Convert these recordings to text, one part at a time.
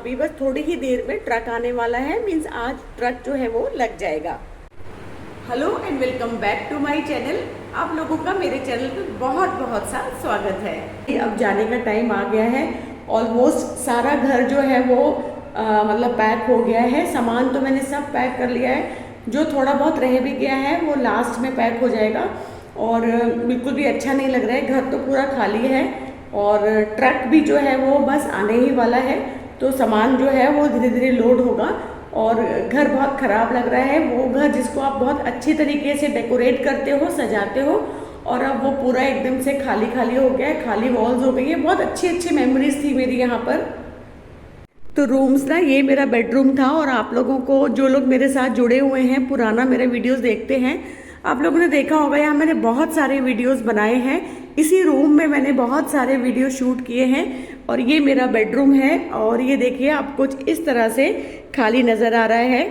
अभी बस थोड़ी ही देर में ट्रक आने वाला है, मीन्स आज ट्रक जो है वो लग जाएगा। Hello and welcome back to my channel. आप लोगों का मेरे चैनल पे बहुत बहुत सा स्वागत है। अब जाने का टाइम आ गया है। ऑलमोस्ट सारा घर जो है वो मतलब पैक हो गया है। सामान तो मैंने सब पैक कर लिया है, जो थोड़ा बहुत रह भी गया है वो लास्ट में पैक हो जाएगा। और बिल्कुल भी अच्छा नहीं लग रहा है, घर तो पूरा खाली है और ट्रक भी जो है वो बस आने ही वाला है। तो सामान जो है वो धीरे धीरे लोड होगा और घर बहुत ख़राब लग रहा है। वो घर जिसको आप बहुत अच्छी तरीके से डेकोरेट करते हो, सजाते हो, और अब वो पूरा एकदम से खाली खाली हो गया है, खाली वॉल्स हो गई है। बहुत अच्छी अच्छी मेमोरीज थी मेरी यहाँ पर। तो रूम्स ना, ये मेरा बेडरूम था और आप लोगों को, जो लोग मेरे साथ जुड़े हुए हैं, पुराना मेरे वीडियोस देखते हैं, आप लोगों ने देखा होगा यहाँ मैंने बहुत सारे वीडियोस बनाए हैं। इसी रूम में मैंने बहुत सारे वीडियो शूट किए हैं और ये मेरा बेडरूम है। और ये देखिए, आप कुछ इस तरह से खाली नज़र आ रहा है,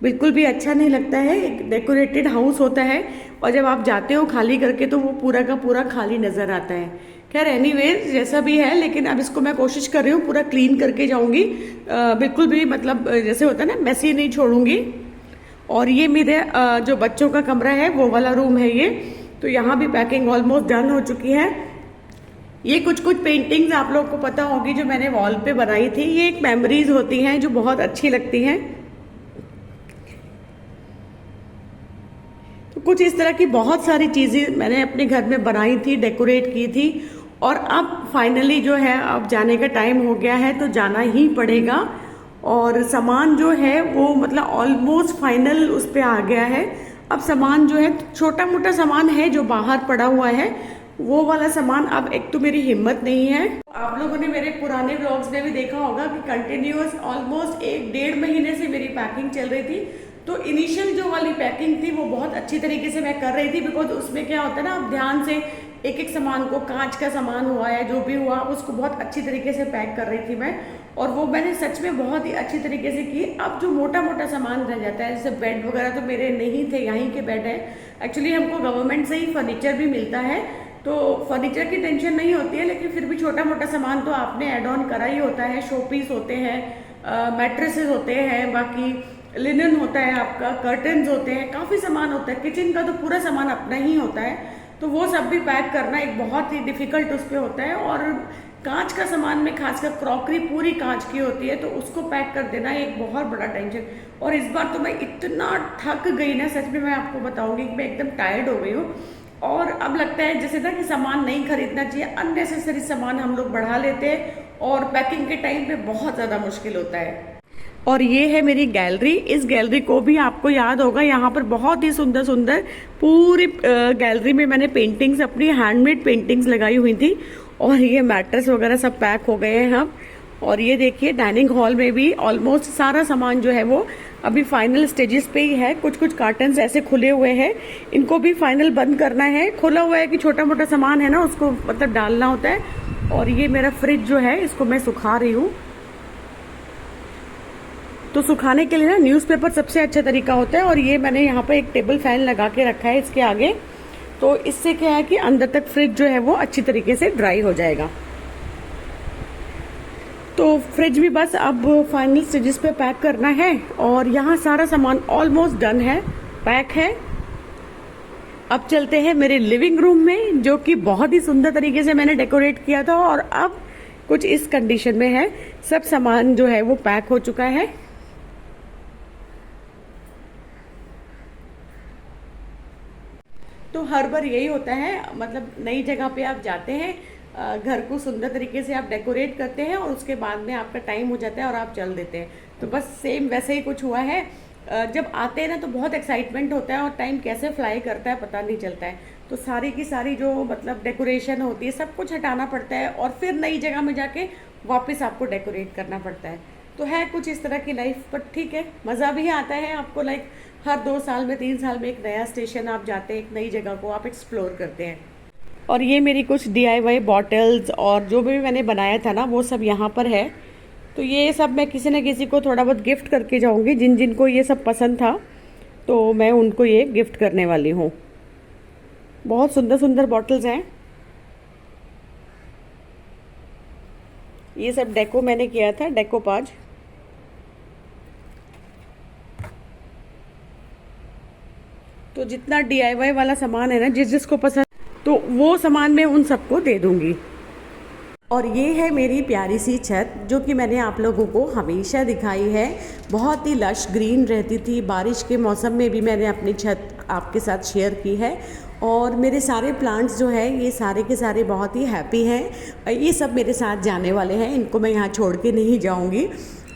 बिल्कुल भी अच्छा नहीं लगता है। एक डेकोरेटेड हाउस होता है और जब आप जाते हो खाली करके तो वो पूरा का पूरा खाली नज़र आता है। खैर एनीवेज, जैसा भी है, लेकिन अब इसको मैं कोशिश कर रही हूँ पूरा क्लीन करके जाऊँगी। बिल्कुल भी मतलब जैसे होता है ना, मैसी नहीं छोड़ूंगी। और ये मेरे जो बच्चों का कमरा है वो वाला रूम है ये। तो यहाँ भी पैकिंग ऑलमोस्ट डन हो चुकी है। ये कुछ कुछ पेंटिंग्स आप लोगों को पता होगी जो मैंने वॉल पे बनाई थी। ये एक मेमोरीज होती हैं जो बहुत अच्छी लगती हैं। तो कुछ इस तरह की बहुत सारी चीज़ें मैंने अपने घर में बनाई थी, डेकोरेट की थी। और अब फाइनली जो है, अब जाने का टाइम हो गया है तो जाना ही पड़ेगा। और सामान जो है वो मतलब ऑलमोस्ट फाइनल उस पे आ गया है। अब सामान जो है, छोटा मोटा सामान है जो बाहर पड़ा हुआ है, वो वाला सामान अब एक तो मेरी हिम्मत नहीं है। आप लोगों ने मेरे पुराने व्लॉग्स में भी देखा होगा कि कंटिन्यूअस ऑलमोस्ट 1-1.5 महीने से मेरी पैकिंग चल रही थी। तो इनिशियल जो वाली पैकिंग थी वो बहुत अच्छी तरीके से मैं कर रही थी, बिकॉज उसमें क्या होता है ना, आप ध्यान से एक एक सामान को, कांच का सामान हुआ या जो भी हुआ, उसको बहुत अच्छी तरीके से पैक कर रही थी मैं। और वो मैंने सच में बहुत ही अच्छी तरीके से की। अब जो मोटा मोटा सामान रह जाता है, जैसे बेड वगैरह तो मेरे नहीं थे, यहीं के बेड है। एक्चुअली हमको गवर्नमेंट से ही फर्नीचर भी मिलता है, तो फर्नीचर की टेंशन नहीं होती है, लेकिन फिर भी छोटा मोटा सामान तो आपने एड ऑन करा ही होता है। शो पीस होते हैं, मैट्रेसेस होते हैं, बाकी लिनन होता है आपका, कर्टन्स होते हैं, काफ़ी सामान होता है। किचन का तो पूरा सामान अपना ही होता है, तो वो सब भी पैक करना एक बहुत ही डिफिकल्ट उस पर होता है। और कांच का सामान में खासकर क्रॉकरी पूरी कांच की होती है, तो उसको पैक कर देना एक बहुत बड़ा टेंशन। और इस बार तो मैं इतना थक गई ना, सच में मैं आपको बताऊंगी कि मैं एकदम टायर्ड हो गई हूँ। और अब लगता है जैसे ना कि सामान नहीं खरीदना चाहिए, अननेसेसरी सामान हम लोग बढ़ा लेते हैं और पैकिंग के टाइम पे बहुत ज़्यादा मुश्किल होता है। और ये है मेरी गैलरी। इस गैलरी को भी आपको याद होगा, यहाँ पर बहुत ही सुंदर सुंदर पूरी गैलरी में मैंने पेंटिंग्स, अपनी हैंडमेड पेंटिंग्स लगाई हुई थी। और ये मैट्रेस वगैरह सब पैक हो गए हैं हम। और ये देखिए, डाइनिंग हॉल में भी ऑलमोस्ट सारा सामान जो है वो अभी फाइनल स्टेजेस पे ही है। कुछ कुछ कार्टन्स ऐसे खुले हुए हैं, इनको भी फाइनल बंद करना है। खुला हुआ है कि छोटा मोटा सामान है ना, उसको मतलब डालना होता है। और ये मेरा फ्रिज जो है, इसको मैं सुखा रही हूँ। तो सुखाने के लिए ना न्यूज़पेपर सबसे अच्छा तरीका होता है। और ये मैंने यहाँ पर एक टेबल फैन लगा के रखा है इसके आगे, तो इससे क्या है कि अंदर तक फ्रिज जो है वो अच्छी तरीके से ड्राई हो जाएगा। तो फ्रिज भी बस अब फाइनल स्टेजेस पे पैक करना है। और यहाँ सारा सामान ऑलमोस्ट डन है, पैक है। अब चलते हैं मेरे लिविंग रूम में, जो कि बहुत ही सुंदर तरीके से मैंने डेकोरेट किया था और अब कुछ इस कंडीशन में है। सब सामान जो है वो पैक हो चुका है। तो हर बार यही होता है, मतलब नई जगह पे आप जाते हैं, घर को सुंदर तरीके से आप डेकोरेट करते हैं और उसके बाद में आपका टाइम हो जाता है और आप चल देते हैं। तो बस सेम वैसे ही कुछ हुआ है। जब आते हैं ना तो बहुत एक्साइटमेंट होता है और टाइम कैसे फ्लाई करता है पता नहीं चलता है। तो सारी की सारी जो मतलब डेकोरेशन होती है, सब कुछ हटाना पड़ता है और फिर नई जगह में जाके वापस आपको डेकोरेट करना पड़ता है। तो है कुछ इस तरह की लाइफ, पर ठीक है, मज़ा भी आता है आपको। लाइक हर 2 साल में, 3 साल में एक नया स्टेशन आप जाते हैं, एक नई जगह को आप एक्सप्लोर करते हैं। और ये मेरी कुछ DIY बॉटल्स और जो भी मैंने बनाया था ना, वो सब यहाँ पर है। तो ये सब मैं किसी न किसी को थोड़ा बहुत गिफ्ट करके जाऊँगी, जिन जिन को ये सब पसंद था, तो मैं उनको ये गिफ्ट करने वाली हूँ। बहुत सुंदर सुंदर बॉटल्स हैं। ये सब डेको मैंने किया था, डेकोपाज। तो जितना DIY वाला सामान है ना, जिस जिसको पसंद, तो वो सामान मैं उन सबको दे दूंगी। और ये है मेरी प्यारी सी छत, जो कि मैंने आप लोगों को हमेशा दिखाई है। बहुत ही लश ग्रीन रहती थी। बारिश के मौसम में भी मैंने अपनी छत आपके साथ शेयर की है। और मेरे सारे प्लांट्स जो है, ये सारे के सारे बहुत ही हैप्पी हैं। ये सब मेरे साथ जाने वाले हैं, इनको मैं यहाँ छोड़ के नहीं जाऊँगी।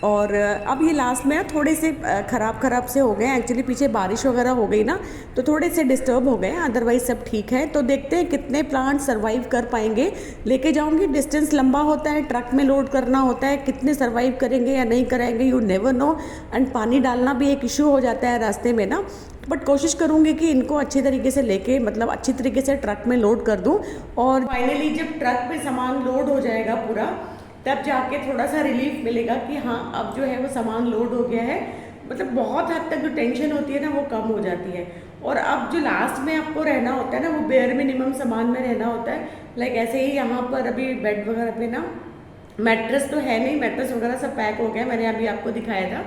और अब ये लास्ट में थोड़े से ख़राब से हो गए। एक्चुअली पीछे बारिश वगैरह हो गई ना, तो थोड़े से डिस्टर्ब हो गए, अदरवाइज सब ठीक है। तो देखते हैं कितने प्लांट सरवाइव कर पाएंगे। लेके जाऊंगी, डिस्टेंस लंबा होता है, ट्रक में लोड करना होता है, कितने सरवाइव करेंगे या नहीं करेंगे, यू नेवर नो। एंड पानी डालना भी एक इशू हो जाता है रास्ते में ना। बट कोशिश करूंगी कि इनको अच्छी तरीके से लेके, मतलब अच्छी तरीके से ट्रक में लोड कर दूं। और फाइनली जब ट्रक में सामान लोड हो जाएगा पूरा, तब जाके थोड़ा सा रिलीफ मिलेगा कि हाँ अब जो है वो सामान लोड हो गया है। मतलब बहुत हद तक जो टेंशन होती है ना, वो कम हो जाती है। और अब जो लास्ट में आपको रहना होता है ना, वो बेयर मिनिमम सामान में रहना होता है। लाइक ऐसे ही यहाँ पर अभी बेड वगैरह पे ना, मैट्रेस तो है नहीं, मैट्रेस वगैरह सब पैक हो गया, मैंने अभी आपको दिखाया था।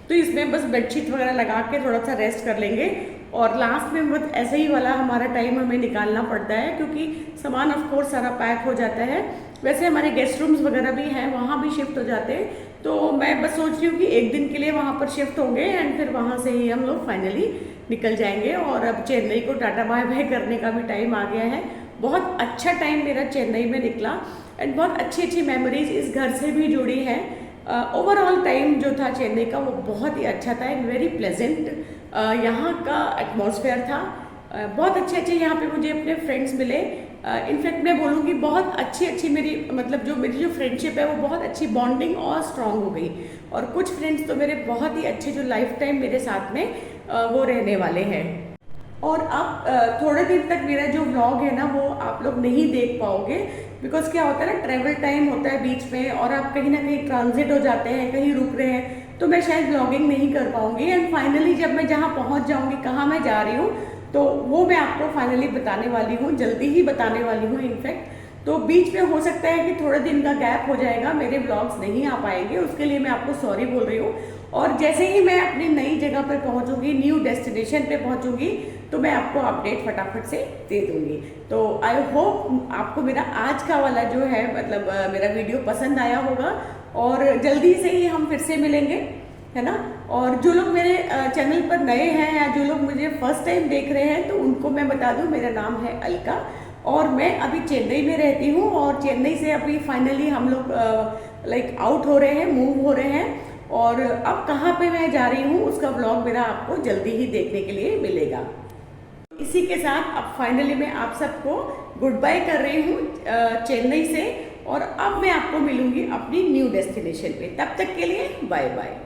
तो इसमें बस बेडशीट वगैरह लगा के थोड़ा सा रेस्ट कर लेंगे। और लास्ट में बस ऐसे ही वाला हमारा टाइम हमें निकालना पड़ता है, क्योंकि सामान ऑफ कोर्स सारा पैक हो जाता है। वैसे हमारे गेस्ट रूम्स वगैरह भी हैं, वहाँ भी शिफ्ट हो जाते हैं। तो मैं बस सोच रही हूँ कि एक दिन के लिए वहाँ पर शिफ्ट होंगे एंड फिर वहाँ से ही हम लोग फाइनली निकल जाएंगे। और अब चेन्नई को टाटा बाय बाय करने का भी टाइम आ गया है। बहुत अच्छा टाइम मेरा चेन्नई में निकला एंड बहुत अच्छी अच्छी मेमोरीज इस घर से भी जुड़ी हैं। ओवरऑल टाइम जो था चेन्नई का, वो बहुत ही अच्छा था एंड वेरी प्लेजेंट यहाँ का एटमॉस्फेयर था। बहुत अच्छे अच्छे यहाँ पे मुझे अपने फ्रेंड्स मिले। इनफैक्ट मैं बोलूँगी बहुत अच्छी मेरी, मतलब जो मेरी जो फ्रेंडशिप है, वो बहुत अच्छी बॉन्डिंग और स्ट्रांग हो गई। और कुछ फ्रेंड्स तो मेरे बहुत ही अच्छे, जो लाइफ टाइम मेरे साथ में वो रहने वाले हैं। और अब थोड़े दिन तक मेरा जो व्लॉग है ना, वो आप लोग नहीं देख पाओगे, बिकॉज क्या होता है ना, ट्रैवल टाइम होता है बीच में और आप कहीं ना कहीं ट्रांजिट हो जाते हैं, कहीं रुक रहे हैं, तो मैं शायद व्लॉगिंग नहीं कर पाऊंगी। एंड फाइनली जब मैं जहाँ पहुँच जाऊँगी, कहाँ मैं जा रही हूँ, तो वो मैं आपको फाइनली बताने वाली हूँ, जल्दी ही बताने वाली हूँ इनफैक्ट। तो बीच में हो सकता है कि थोड़े दिन का गैप हो जाएगा, मेरे व्लॉग्स नहीं आ पाएंगे, उसके लिए मैं आपको सॉरी बोल रही हूँ। और जैसे ही मैं अपनी नई जगह पर पहुंचूंगी, न्यू डेस्टिनेशन पे पहुंचूंगी, तो मैं आपको अपडेट फटाफट से दे दूंगी। तो आई होप आपको मेरा आज का वाला जो है, मतलब मेरा वीडियो पसंद आया होगा। और जल्दी से ही हम फिर से मिलेंगे, है ना। और जो लोग मेरे चैनल पर नए हैं या जो लोग मुझे फर्स्ट टाइम देख रहे हैं, तो उनको मैं बता दूं, मेरा नाम है अलका और मैं अभी चेन्नई में रहती हूँ। और चेन्नई से अभी फाइनली हम लोग लाइक आउट हो रहे हैं, मूव हो रहे हैं। और अब कहाँ पे मैं जा रही हूँ, उसका व्लॉग मेरा आपको जल्दी ही देखने के लिए मिलेगा। इसी के साथ अब फाइनली मैं आप सबको गुड बाय कर रही हूँ चेन्नई से। और अब मैं आपको मिलूंगी अपनी न्यू डेस्टिनेशन पे। तब तक के लिए बाय बाय।